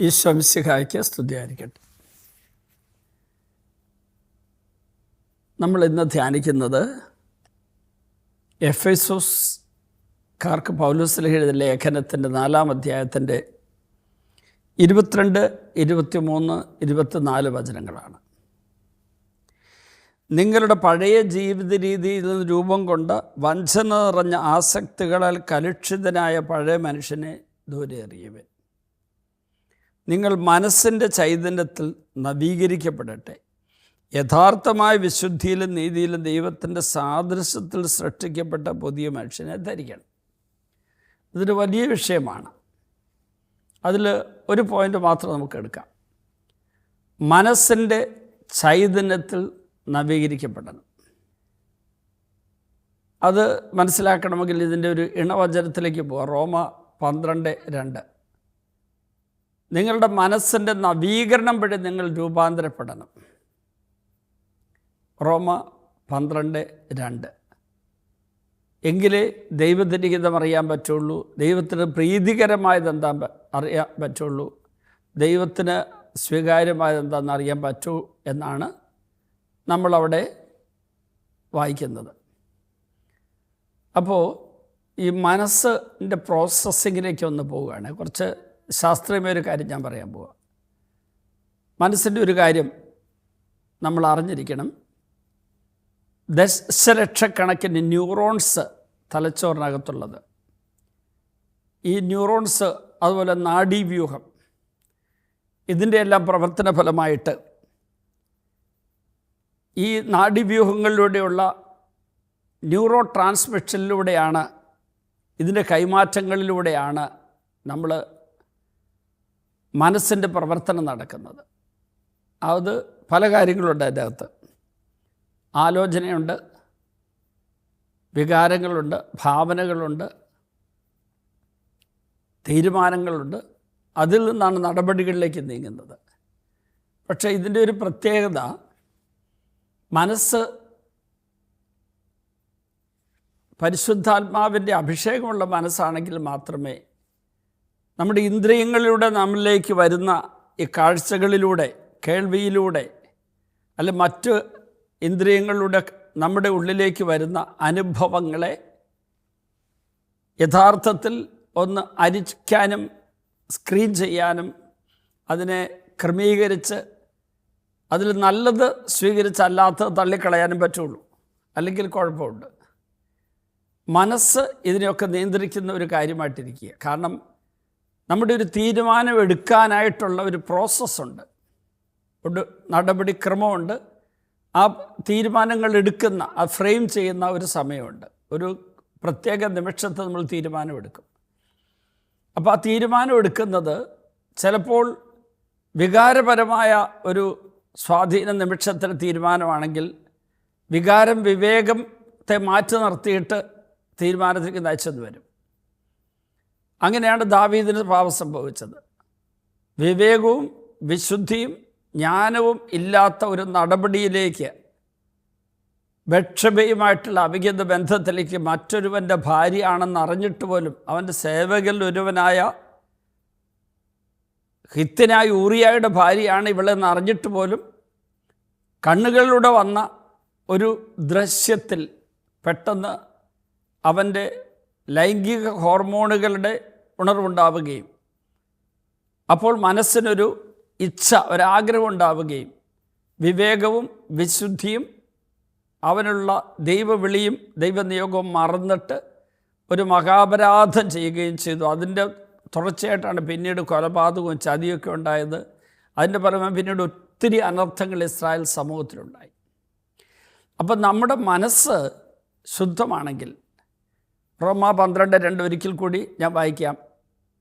ഈശോ മിശിഹായ്ക്ക് സ്തുതിയായിരിക്കട്ടെ. നമ്മൾ ഇന്ന് ധ്യാനിക്കുന്നത് എഫെസോസ്കാർക്ക് പൗലോസ് എഴുതിയ ലേഖനത്തിൻ്റെ 4-ാം അധ്യായത്തിൻ്റെ 22, 23, 24 വചനങ്ങളാണ്. നിങ്ങളുടെ പഴയ ജീവിത രീതിയിൽ നിന്ന് രൂപം കൊണ്ട് വഞ്ചന നിറഞ്ഞ ആസക്തികളാൽ കലുഷിതനായ പഴയ മനുഷ്യനെ ദൂരെ എറിയുവൻ. നിങ്ങൾ മനസ്സിൻ്റെ ചൈതന്യത്തിൽ നവീകരിക്കപ്പെടട്ടെ. യഥാർത്ഥമായ വിശുദ്ധിയിലും നീതിയിലും ദൈവത്തിൻ്റെ സാദൃശ്യത്തിൽ സൃഷ്ടിക്കപ്പെട്ട പുതിയ മനുഷ്യനെ ധരിക്കണം. ഇതൊരു വലിയ വിഷയമാണ്. അതിൽ ഒരു പോയിൻ്റ് മാത്രം നമുക്ക് എടുക്കാം. മനസ്സിൻ്റെ ചൈതന്യത്തിൽ നവീകരിക്കപ്പെടണം. അത് മനസ്സിലാക്കണമെങ്കിൽ ഇതിൻ്റെ ഒരു ഇണവചനത്തിലേക്ക് പോകാം. റോമ 12:2. നിങ്ങളുടെ മനസ്സിൻ്റെ നവീകരണം വഴി നിങ്ങൾ രൂപാന്തരപ്പെടണം. റോമ 12:2. എങ്കിലേ ദൈവത്തിൻ്റെ ഹിതം അറിയാൻ പറ്റുള്ളൂ, ദൈവത്തിന് പ്രീതികരമായത് എന്താ അറിയാൻ പറ്റുള്ളൂ, ദൈവത്തിന് സ്വീകാര്യമായത് എന്താണെന്ന് അറിയാൻ പറ്റൂ എന്നാണ് നമ്മളവിടെ വായിക്കുന്നത്. അപ്പോൾ ഈ മനസ്സിൻ്റെ പ്രോസസ്സിങ്ങിലേക്ക് ഒന്ന് പോവുകയാണ്. കുറച്ച് ശാസ്ത്രീയമായ ഒരു കാര്യം ഞാൻ പറയാൻ പോവാം. മനസ്സിൻ്റെ ഒരു കാര്യം നമ്മൾ അറിഞ്ഞിരിക്കണം. ദശലക്ഷക്കണക്കിന് ന്യൂറോൺസ് തലച്ചോറിനകത്തുള്ളത്. ഈ ന്യൂറോൺസ് അതുപോലെ നാഡീവ്യൂഹം ഇതിൻ്റെ എല്ലാം പ്രവർത്തന ഫലമായിട്ട് ഈ നാഡീവ്യൂഹങ്ങളിലൂടെയുള്ള ന്യൂറോ ട്രാൻസ്മിഷനിലൂടെയാണ്, ഇതിൻ്റെ കൈമാറ്റങ്ങളിലൂടെയാണ് നമ്മൾ മനസ്സിൻ്റെ പ്രവർത്തനം നടക്കുന്നത്. അത് പല കാര്യങ്ങളുണ്ട്. അതിൻ്റെ അകത്ത് ആലോചനയുണ്ട്, വികാരങ്ങളുണ്ട്, ഭാവനകളുണ്ട്, തീരുമാനങ്ങളുണ്ട്. അതിൽ നിന്നാണ് നടപടികളിലേക്ക് നീങ്ങുന്നത്. പക്ഷേ ഇതിൻ്റെ ഒരു പ്രത്യേകത, മനസ്സ് പരിശുദ്ധാത്മാവിൻ്റെ അഭിഷേകമുള്ള മനസ്സാണെങ്കിൽ മാത്രമേ നമ്മുടെ ഇന്ദ്രിയങ്ങളിലൂടെ നമ്മളിലേക്ക് വരുന്ന ഈ കാഴ്ചകളിലൂടെ, കേൾവിയിലൂടെ, അല്ല മറ്റ് ഇന്ദ്രിയങ്ങളിലൂടെ നമ്മുടെ ഉള്ളിലേക്ക് വരുന്ന അനുഭവങ്ങളെ യഥാർത്ഥത്തിൽ ഒന്ന് അരിക്കാനും സ്ക്രീൻ ചെയ്യാനും അതിനെ ക്രമീകരിച്ച് അതിൽ നല്ലത് സ്വീകരിച്ച് അല്ലാത്തത് തള്ളിക്കളയാനും പറ്റുള്ളൂ. അല്ലെങ്കിൽ കുഴപ്പമുണ്ട്. മനസ്സ് ഇതിനെയൊക്കെ നിയന്ത്രിക്കുന്ന ഒരു കാര്യമായിട്ടിരിക്കുക. കാരണം നമ്മുടെ ഒരു തീരുമാനം എടുക്കാനായിട്ടുള്ള ഒരു പ്രോസസ്സുണ്ട്, ഒരു നടപടിക്രമമുണ്ട്. ആ തീരുമാനങ്ങൾ എടുക്കുന്ന, ആ ഫ്രെയിം ചെയ്യുന്ന ഒരു സമയമുണ്ട്. ഒരു പ്രത്യേക നിമിഷത്തെ നമ്മൾ തീരുമാനമെടുക്കും. അപ്പോൾ ആ തീരുമാനം എടുക്കുന്നത് ചിലപ്പോൾ വികാരപരമായ ഒരു സ്വാധീന നിമിഷത്തിന് തീരുമാനമാണെങ്കിൽ വികാരം വിവേകത്തെ മാറ്റി നിർത്തിയിട്ട് തീരുമാനത്തിലേക്ക് നയിച്ചെന്ന് വരും. അങ്ങനെയാണ് ദാവീദിന് പാപം സംഭവിച്ചത്. വിവേകവും വിശുദ്ധിയും ജ്ഞാനവും ഇല്ലാത്ത ഒരു നടപടിയിലേക്ക്, ബത്ശബയുമായിട്ടുള്ള അവിഹിത ബന്ധത്തിലേക്ക്, മറ്റൊരുവൻ്റെ ഭാര്യയാണെന്ന് അറിഞ്ഞിട്ട് പോലും, അവൻ്റെ സേവകരിൽ ഒരുവനായ ഹിത്യനായ ഊറിയായുടെ ഭാര്യയാണ് ഇവളെന്ന് അറിഞ്ഞിട്ട് പോലും കണ്ണുകളിലൂടെ വന്ന ഒരു ദൃശ്യത്തിൽ പെട്ടെന്ന് അവൻ്റെ ലൈംഗിക ഹോർമോണുകളുടെ ഉണർവുണ്ടാവുകയും അപ്പോൾ മനസ്സിനൊരു ഇച്ഛ, ഒരാഗ്രഹം ഉണ്ടാവുകയും വിവേകവും വിശുദ്ധിയും അവനുള്ള ദൈവവിളിയും ദൈവനിയോഗവും മറന്നിട്ട് ഒരു മഹാപരാധം ചെയ്യുകയും ചെയ്തു. അതിൻ്റെ തുടർച്ചയായിട്ടാണ് പിന്നീട് കൊലപാതകവും ചതിയൊക്കെ ഉണ്ടായത്. അതിൻ്റെ ഫലമായി പിന്നീട് ഒത്തിരി അനർത്ഥങ്ങൾ ഇസ്രായേൽ സമൂഹത്തിലുണ്ടായി. അപ്പം നമ്മുടെ മനസ്സ് ശുദ്ധമാണെങ്കിൽ, റോമ 12:2 ഒരിക്കൽ കൂടി ഞാൻ വായിക്കാം.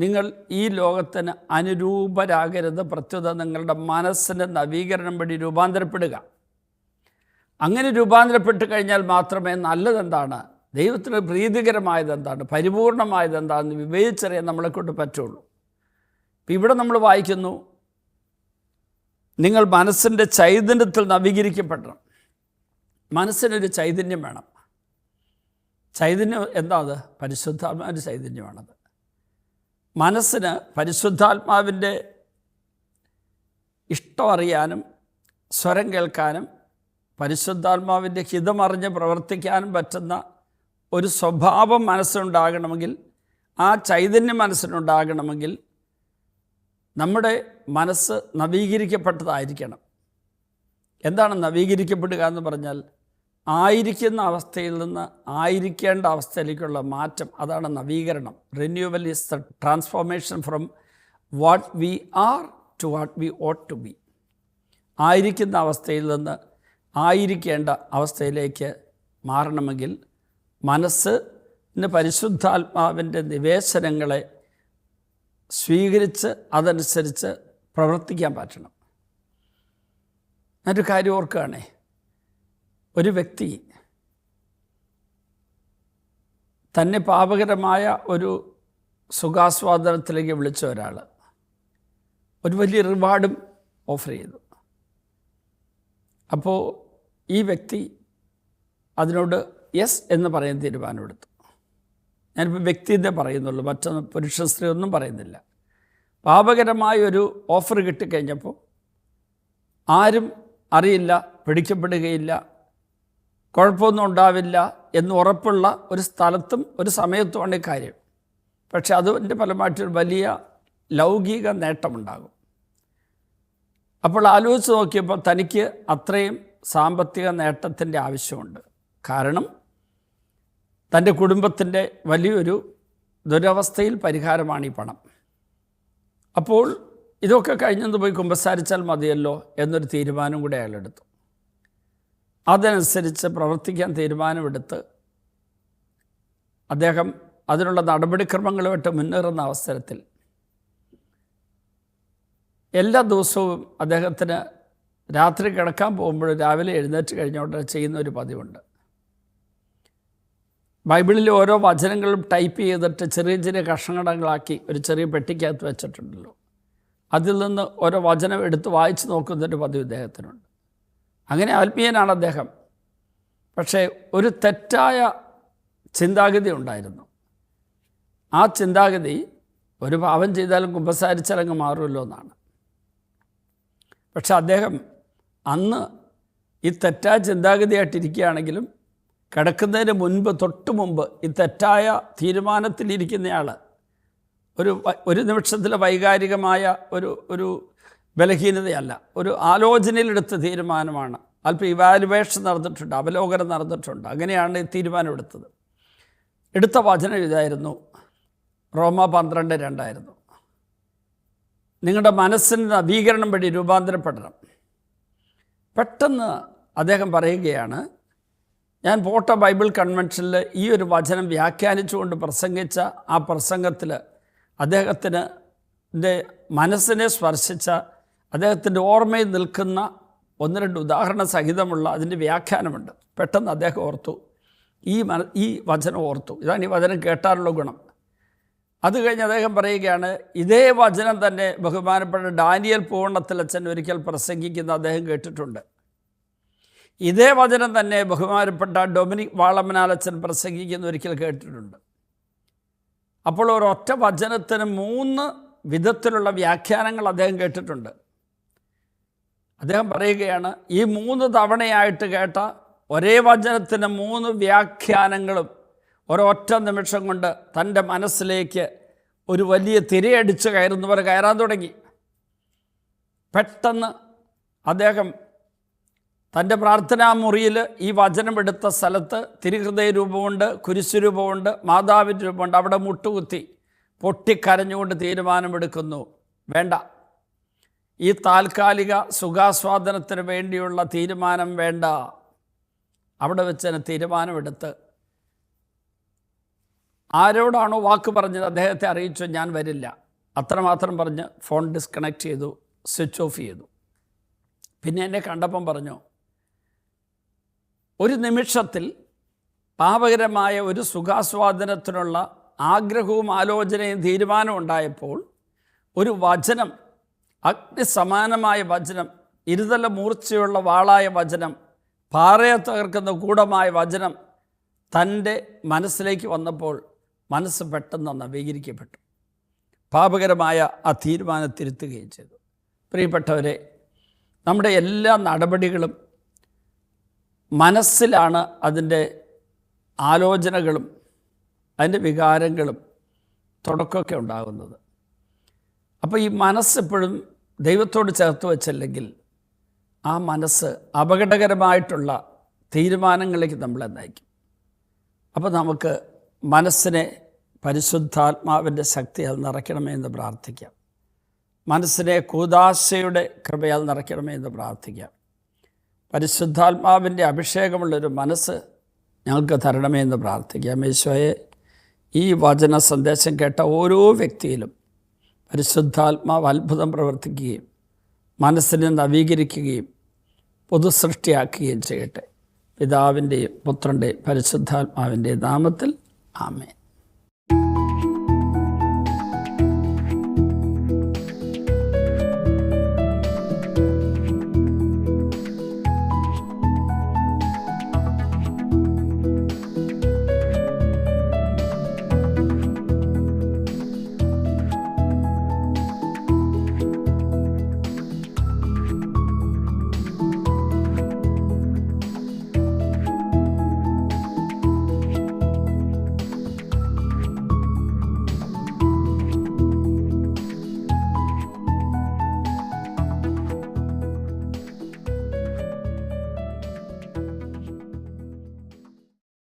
നിങ്ങൾ ഈ ലോകത്തിന് അനുരൂപരാകരുത്, പ്രത്യുത നിങ്ങളുടെ മനസ്സിൻ്റെ നവീകരണം വഴി രൂപാന്തരപ്പെടുക. അങ്ങനെ രൂപാന്തരപ്പെട്ട് കഴിഞ്ഞാൽ മാത്രമേ നല്ലതെന്താണ്, ദൈവത്തിന് പ്രീതികരമായത് എന്താണ്, പരിപൂർണമായത് എന്താണെന്ന് വിവേചിച്ചറിയാൻ നമ്മളെക്കൊണ്ട് പറ്റുള്ളൂ. ഇപ്പം ഇവിടെ നമ്മൾ വായിക്കുന്നു, നിങ്ങൾ മനസ്സിൻ്റെ ചൈതന്യത്തിൽ നവീകരിക്കപ്പെടണം. മനസ്സിനൊരു ചൈതന്യം വേണം. ചൈതന്യം എന്താ? അത് പരിശുദ്ധാത്മാവിൻ്റെ ചൈതന്യമാണത്. മനസ്സിന് പരിശുദ്ധാത്മാവിൻ്റെ ഇഷ്ടം അറിയാനും സ്വരം കേൾക്കാനും പരിശുദ്ധാത്മാവിൻ്റെ ഹിതമറിഞ്ഞ് പ്രവർത്തിക്കാനും പറ്റുന്ന ഒരു സ്വഭാവം മനസ്സിനുണ്ടാകണമെങ്കിൽ, ആ ചൈതന്യം മനസ്സിനുണ്ടാകണമെങ്കിൽ നമ്മുടെ മനസ്സ് നവീകരിക്കപ്പെട്ടതായിരിക്കണം. എന്താണ് നവീകരിക്കപ്പെടുക എന്ന് പറഞ്ഞാൽ? ആയിരിക്കുന്ന അവസ്ഥയിൽ നിന്ന് ആയിരിക്കേണ്ട അവസ്ഥയിലേക്കുള്ള മാറ്റം, അതാണ് നവീകരണം. Renewal is the transformation from what we are to what we ought to be. ആയിരിക്കുന്ന അവസ്ഥയിൽ നിന്ന് ആയിരിക്കേണ്ട അവസ്ഥയിലേക്ക് മാറണമെങ്കിൽ മനസ്സിന് പരിശുദ്ധാത്മാവിൻ്റെ നിവേശനങ്ങളെ സ്വീകരിച്ച് അതനുസരിച്ച് പ്രവർത്തിക്കാൻ പറ്റണം. എന്നൊരു കാര്യം ഓർക്കുകയാണേ, ഒരു വ്യക്തി തന്നെ പാപകരമായ ഒരു സുഖാസ്വാദനത്തിലേക്ക് വിളിച്ച ഒരാൾ ഒരു വലിയ റിവാർഡും ഓഫർ ചെയ്തു. അപ്പോൾ ഈ വ്യക്തി അതിനോട് യെസ് എന്ന് പറയുന്ന തീരുമാനമെടുത്തു. ഞാനിപ്പോൾ വ്യക്തിയെ പറയുന്നുള്ളൂ, മറ്റൊന്നും പുരുഷ സ്ത്രീ ഒന്നും പറയുന്നില്ല. പാപകരമായൊരു ഓഫർ കിട്ടിക്കഴിഞ്ഞപ്പോൾ ആരും അറിയില്ല, പിടിക്കപ്പെടുകയില്ല, കുഴപ്പമൊന്നും ഉണ്ടാവില്ല എന്ന് ഉറപ്പുള്ള ഒരു സ്ഥലത്തും ഒരു സമയത്തുമാണ് കാര്യം. പക്ഷെ അതിൻ്റെ ഫലമായിട്ടൊരു വലിയ ലൗകിക നേട്ടമുണ്ടാകും. അപ്പോൾ ആലോചിച്ച് നോക്കിയപ്പോൾ തനിക്ക് അത്രയും സാമ്പത്തിക നേട്ടത്തിൻ്റെ ആവശ്യമുണ്ട്. കാരണം തൻ്റെ കുടുംബത്തിൻ്റെ വലിയൊരു ദുരവസ്ഥയിൽ പരിഹാരമാണ് ഈ പണം. അപ്പോൾ ഇതൊക്കെ കഴിഞ്ഞെന്ന് പോയി കുമ്പസാരിച്ചാൽ മതിയല്ലോ എന്നൊരു തീരുമാനം കൂടെ അയാളെടുത്തു. അതനുസരിച്ച് പ്രവർത്തിക്കാൻ തീരുമാനമെടുത്ത് അദ്ദേഹം അതിനുള്ള നടപടിക്രമങ്ങളുമായിട്ട് മുന്നേറുന്ന അവസരത്തിൽ എല്ലാ ദിവസവും അദ്ദേഹത്തിന് രാത്രി കിടക്കാൻ പോകുമ്പോൾ രാവിലെ എഴുന്നേറ്റ് കഴിഞ്ഞോട്ട് ചെയ്യുന്ന ഒരു പതിവുണ്ട്. ബൈബിളിലെ ഓരോ വചനങ്ങളും ടൈപ്പ് ചെയ്തിട്ട് ചെറിയ ചെറിയ കഷ്ണങ്ങളാക്കി ഒരു ചെറിയ പെട്ടിക്കകത്ത് വെച്ചിട്ടുണ്ടല്ലോ, അതിൽ നിന്ന് ഓരോ വചനം എടുത്ത് വായിച്ച് നോക്കുന്നൊരു പതിവ് ഇദ്ദേഹത്തിനുണ്ട്. അങ്ങനെ ആത്മീയനാണ് അദ്ദേഹം. പക്ഷേ ഒരു തെറ്റായ ചിന്താഗതി ഉണ്ടായിരുന്നു. ആ ചിന്താഗതി ഒരു പാപം ചെയ്താലും കുമ്പസാരിച്ചാലങ്ങ് മാറുമല്ലോ എന്നാണ്. പക്ഷെ അദ്ദേഹം അന്ന് ഈ തെറ്റായ ചിന്താഗതിയായിട്ടിരിക്കുകയാണെങ്കിലും കിടക്കുന്നതിന് മുൻപ് തൊട്ട് മുമ്പ് ഈ തെറ്റായ തീരുമാനത്തിലിരിക്കുന്നയാൾ ഒരു നിമിഷത്തിലെ വൈകാരികമായ ഒരു ബലഹീനതയല്ല, ഒരു ആലോചനയിലെടുത്ത തീരുമാനമാണ്. അല്പം ഇവാലുവേഷൻ നടന്നിട്ടുണ്ട്, അവലോകനം നടന്നിട്ടുണ്ട്. അങ്ങനെയാണ് ഈ തീരുമാനമെടുത്തത്. എടുത്ത വചനം ഇതായിരുന്നു, റോമ 12:2 നിങ്ങളുടെ മനസ്സിന് നവീകരണം വഴി രൂപാന്തരപ്പെടണം. പെട്ടെന്ന് അദ്ദേഹം പറയുകയാണ്, ഞാൻ പോട്ട ബൈബിൾ കൺവെൻഷനിൽ ഈ ഒരു വചനം വ്യാഖ്യാനിച്ചുകൊണ്ട് പ്രസംഗിച്ച ആ പ്രസംഗത്തിൽ അദ്ദേഹത്തിന് മനസ്സിനെ സ്പർശിച്ച, അദ്ദേഹത്തിൻ്റെ ഓർമ്മയിൽ നിൽക്കുന്ന 1-2 ഉദാഹരണ സഹിതമുള്ള അതിൻ്റെ വ്യാഖ്യാനമുണ്ട്. പെട്ടെന്ന് അദ്ദേഹം ഓർത്തു, ഈ വചനം ഓർത്തു. ഇതാണ് ഈ വചനം കേട്ടാലുള്ള ഗുണം. അത് കഴിഞ്ഞ് അദ്ദേഹം പറയുകയാണ്, ഇതേ വചനം തന്നെ ബഹുമാനപ്പെട്ട ഡാനിയൽ പൂവണ്ണത്തിലച്ചൻ ഒരിക്കൽ പ്രസംഗിക്കുന്ന അദ്ദേഹം കേട്ടിട്ടുണ്ട്. ഇതേ വചനം തന്നെ ബഹുമാനപ്പെട്ട ഡൊമിനിക് വാളമനാലച്ചൻ പ്രസംഗിക്കുന്ന ഒരിക്കൽ കേട്ടിട്ടുണ്ട്. അപ്പോൾ ഒരൊറ്റ വചനത്തിന് 3 വിധത്തിലുള്ള വ്യാഖ്യാനങ്ങൾ അദ്ദേഹം കേട്ടിട്ടുണ്ട്. അദ്ദേഹം പറയുകയാണ്, ഈ 3 തവണയായിട്ട് കേട്ട ഒരേ വചനത്തിന് 3 വ്യാഖ്യാനങ്ങളും ഒരൊറ്റ നിമിഷം കൊണ്ട് തൻ്റെ മനസ്സിലേക്ക് ഒരു വലിയ തിരയടിച്ച് കയറുന്നവർ കയറാൻ തുടങ്ങി. പെട്ടെന്ന് അദ്ദേഹം തൻ്റെ പ്രാർത്ഥനാ മുറിയിൽ ഈ വചനമെടുത്ത സ്ഥലത്ത് തിരുഹൃദയ രൂപമുണ്ട്, കുരിശുരൂപമുണ്ട്, മാതാവിൻ്റെ രൂപമുണ്ട്. അവിടെ മുട്ടുകുത്തി പൊട്ടിക്കരഞ്ഞുകൊണ്ട് തീരുമാനമെടുക്കുന്നു, വേണ്ട, ഈ താൽക്കാലിക സുഖാസ്വാദനത്തിന് വേണ്ടിയുള്ള തീരുമാനം വേണ്ട. അവിടെ വെച്ച് തീരുമാനമെടുത്ത് ആരോടാണോ വാക്ക് പറഞ്ഞത് അദ്ദേഹത്തെ അറിയിച്ചു, ഞാൻ വരില്ല. അത്രമാത്രം പറഞ്ഞ് ഫോൺ ഡിസ്കണക്ട് ചെയ്തു, സ്വിച്ച് ഓഫ് ചെയ്തു. പിന്നെ എന്നെ കണ്ടപ്പം പറഞ്ഞു, ഒരു നിമിഷത്തിൽ പാപകരമായ ഒരു സുഖാസ്വാദനത്തിനുള്ള ആഗ്രഹവും ആലോചനയും തീരുമാനവും ഉണ്ടായപ്പോൾ ഒരു വചനം, അഗ്നിസമാനമായ വചനം, ഇരുതല മൂർച്ചയുള്ള വാളായ വചനം, പാറയെ തകർക്കുന്ന ഗൂഢമായ വചനം തൻ്റെ മനസ്സിലേക്ക് വന്നപ്പോൾ മനസ്സ് പെട്ടെന്ന് നവീകരിക്കപ്പെട്ടു. പാപകരമായ ആ തീരുമാനം തിരുത്തുകയും ചെയ്തു. പ്രിയപ്പെട്ടവരെ, നമ്മുടെ എല്ലാ നടപടികളും മനസ്സിലാണ് അതിൻ്റെ ആലോചനകളും അതിൻ്റെ വികാരങ്ങളും തുടക്കമൊക്കെ ഉണ്ടാകുന്നത്. അപ്പോൾ ഈ മനസ്സെപ്പോഴും ദൈവത്തോട് ചേർത്ത് വെച്ചല്ലെങ്കിൽ ആ മനസ്സ് അപകടകരമായിട്ടുള്ള തീരുമാനങ്ങളിലേക്ക് നമ്മളെ നയിക്കും. അപ്പോൾ നമുക്ക് മനസ്സിനെ പരിശുദ്ധാത്മാവിൻ്റെ ശക്തിയാൽ നിറയ്ക്കണമേ എന്ന് പ്രാർത്ഥിക്കാം. മനസ്സിനെ കൂദാശയുടെ കൃപയാൽ നിറയ്ക്കണമേ എന്ന് പ്രാർത്ഥിക്കാം. പരിശുദ്ധാത്മാവിൻ്റെ അഭിഷേകമുള്ളൊരു മനസ്സ് ഞങ്ങൾക്ക് തരണമേ എന്ന് പ്രാർത്ഥിക്കാം. യേശുവേ, ഈ വചന സന്ദേശം കേട്ട ഓരോ വ്യക്തിയിലും പരിശുദ്ധാത്മാവ് അത്ഭുതം പ്രവർത്തിക്കുകയും മനസ്സിനെ നവീകരിക്കുകയും പുതുസൃഷ്ടിയാക്കുകയും ചെയ്യട്ടെ. പിതാവിൻ്റെയും പുത്രൻ്റെയും പരിശുദ്ധാത്മാവിൻ്റെ നാമത്തിൽ ആമേൻ.